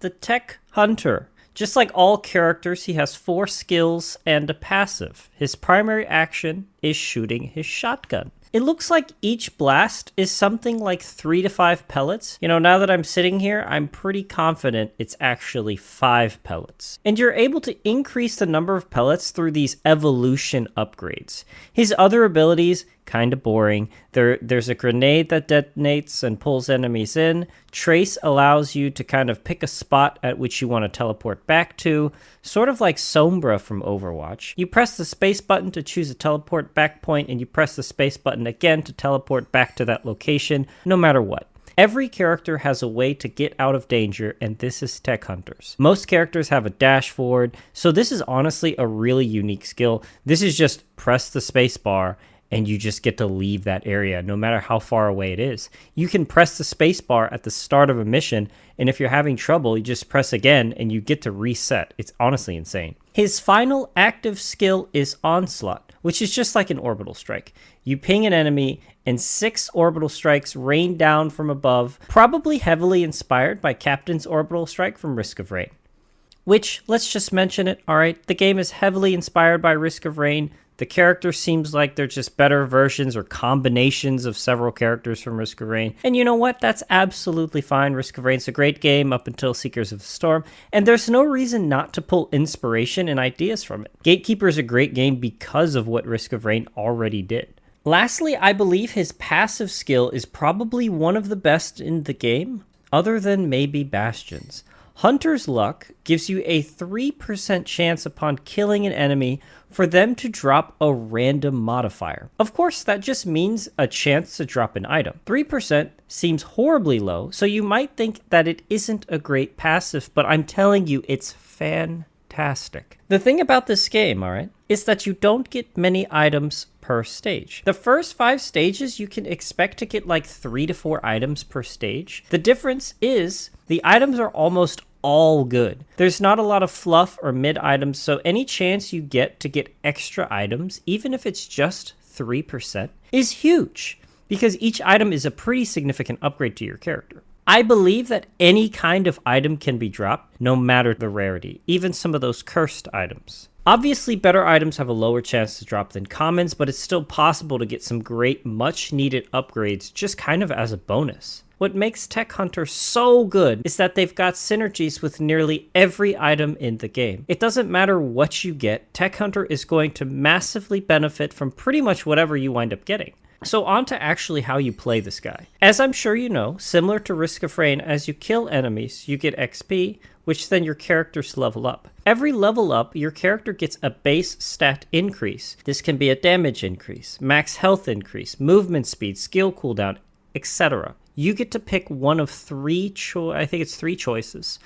the Tech Hunter. Just like all characters, he has 4 skills and a passive. His primary action is shooting his shotgun. It looks like each blast is something like 3 to 5 pellets. You know, now that I'm sitting here, I'm pretty confident it's actually 5 pellets. And you're able to increase the number of pellets through these evolution upgrades. His other abilities, kind of boring. There's a grenade that detonates and pulls enemies in. Trace allows you to kind of pick a spot at which you want to teleport back to, sort of like Sombra from Overwatch. You press the space button to choose a teleport back point, and you press the space button again to teleport back to that location, no matter what. Every character has a way to get out of danger, and this is Tech Hunters. Most characters have a dash forward, so this is honestly a really unique skill. This is just press the space bar and you just get to leave that area no matter how far away it is. You can press the space bar at the start of a mission, and if you're having trouble, you just press again and you get to reset. It's honestly insane. His final active skill is Onslaught, which is just like an orbital strike. You ping an enemy and 6 orbital strikes rain down from above, probably heavily inspired by Captain's orbital strike from Risk of Rain. Which, let's just mention it, alright? The game is heavily inspired by Risk of Rain. The character seems like they're just better versions or combinations of several characters from Risk of Rain. And you know what? That's absolutely fine. Risk of Rain's a great game up until Seekers of the Storm, and there's no reason not to pull inspiration and ideas from it. Gatekeeper is a great game because of what Risk of Rain already did. Lastly, I believe his passive skill is probably one of the best in the game, other than maybe Bastion's. Hunter's Luck gives you a 3% chance upon killing an enemy for them to drop a random modifier. Of course, that just means a chance to drop an item. 3% seems horribly low, so you might think that it isn't a great passive, but I'm telling you, it's fantastic. The thing about this game, alright, is that you don't get many items per stage. The first 5 stages, you can expect to get like 3 to 4 items per stage. The difference is the items are almost all good. There's not a lot of fluff or mid items, so any chance you get to get extra items, even if it's just 3%, is huge, because each item is a pretty significant upgrade to your character. I believe that any kind of item can be dropped, no matter the rarity, even some of those cursed items. Obviously, better items have a lower chance to drop than commons, but it's still possible to get some great, much-needed upgrades just kind of as a bonus. What makes Tech Hunter so good is that they've got synergies with nearly every item in the game. It doesn't matter what you get, Tech Hunter is going to massively benefit from pretty much whatever you wind up getting. So on to actually how you play this guy. As I'm sure you know, similar to Risk of Rain, as you kill enemies, you get XP, which then your characters level up. Every level up, your character gets a base stat increase. This can be a damage increase, max health increase, movement speed, skill cooldown, etc. You get to pick one of 3 choices,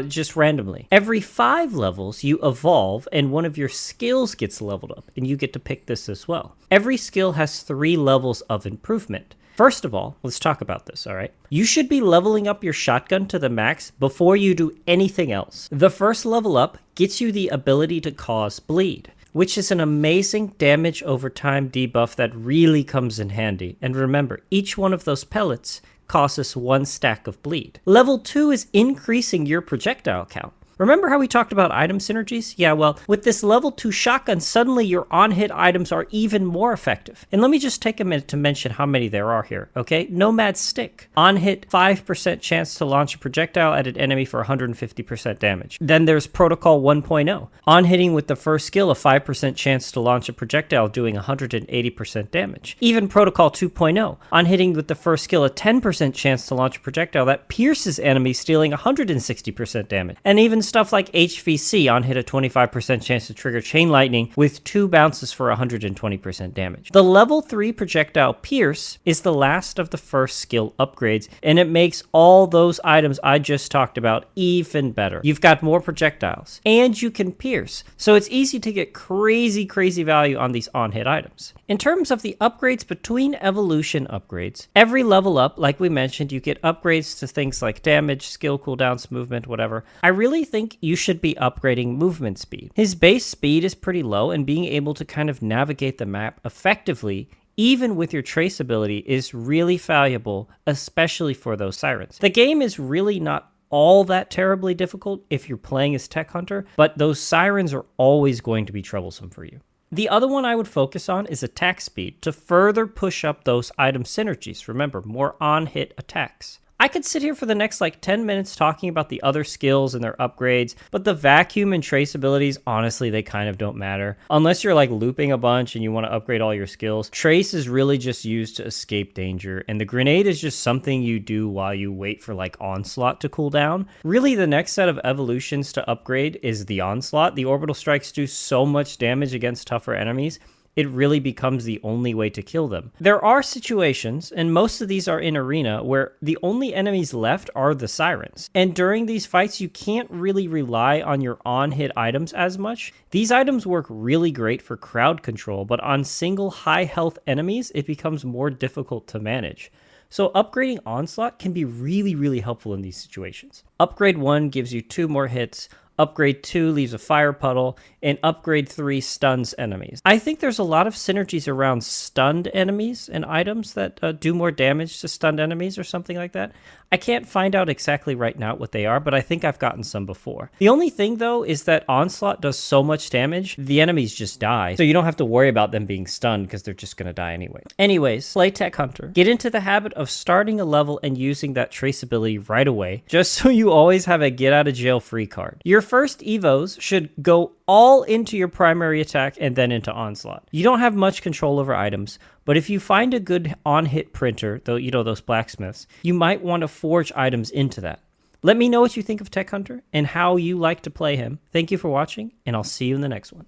just randomly. Every 5 levels, you evolve, and one of your skills gets leveled up, and you get to pick this as well. Every skill has 3 levels of improvement. First of all, let's talk about this, alright? You should be leveling up your shotgun to the max before you do anything else. The first level up gets you the ability to cause bleed, which is an amazing damage over time debuff that really comes in handy. And remember, each one of those pellets costs us 1 stack of bleed. Level 2 is increasing your projectile count. Remember how we talked about item synergies? Yeah, well, with this level 2 shotgun, suddenly your on-hit items are even more effective. And let me just take a minute to mention how many there are here, okay? Nomad Stick. On-hit, 5% chance to launch a projectile at an enemy for 150% damage. Then there's Protocol 1.0. On-hitting with the first skill, a 5% chance to launch a projectile doing 180% damage. Even Protocol 2.0. On-hitting with the first skill, a 10% chance to launch a projectile that pierces enemies, dealing 160% damage. And even stuff like HVC, on hit a 25% chance to trigger Chain Lightning with 2 bounces for 120% damage. The level 3 projectile Pierce is the last of the first skill upgrades, and it makes all those items I just talked about even better. You've got more projectiles, and you can pierce, so it's easy to get crazy value on these on-hit items. In terms of the upgrades between evolution upgrades, every level up, like we mentioned, you get upgrades to things like damage, skill cooldowns, movement, whatever. I really think you should be upgrading movement speed. His base speed is pretty low, and being able to kind of navigate the map effectively, even with your traceability, is really valuable, especially for those sirens. The game is really not all that terribly difficult if you're playing as Tech Hunter, but those sirens are always going to be troublesome for you. The other one I would focus on is attack speed to further push up those item synergies. Remember, more on-hit attacks. I could sit here for the next 10 minutes talking about the other skills and their upgrades, but the vacuum and trace abilities, honestly, they kind of don't matter. Unless you're looping a bunch and you want to upgrade all your skills, trace is really just used to escape danger, and the grenade is just something you do while you wait for onslaught to cool down. Really, the next set of evolutions to upgrade is the onslaught. The orbital strikes do so much damage against tougher enemies, it really becomes the only way to kill them. There are situations, and most of these are in arena, where the only enemies left are the sirens. And during these fights, you can't really rely on your on-hit items as much. These items work really great for crowd control, but on single high-health enemies, it becomes more difficult to manage. So upgrading Onslaught can be really, really helpful in these situations. Upgrade 1 gives you 2 more hits, Upgrade 2 leaves a fire puddle, and Upgrade 3 stuns enemies. I think there's a lot of synergies around stunned enemies and items that do more damage to stunned enemies or something like that. I can't find out exactly right now what they are, but I think I've gotten some before. The only thing, though, is that Onslaught does so much damage, the enemies just die, so you don't have to worry about them being stunned because they're just going to die anyway. Anyways, play Tech Hunter. Get into the habit of starting a level and using that traceability right away, just so you always have a get-out-of-jail-free card. Your first Evos should go all into your primary attack and then into Onslaught. You don't have much control over items, but if you find a good on-hit printer, though, those blacksmiths, you might want to forge items into that. Let me know what you think of Tech Hunter and how you like to play him. Thank you for watching, and I'll see you in the next one.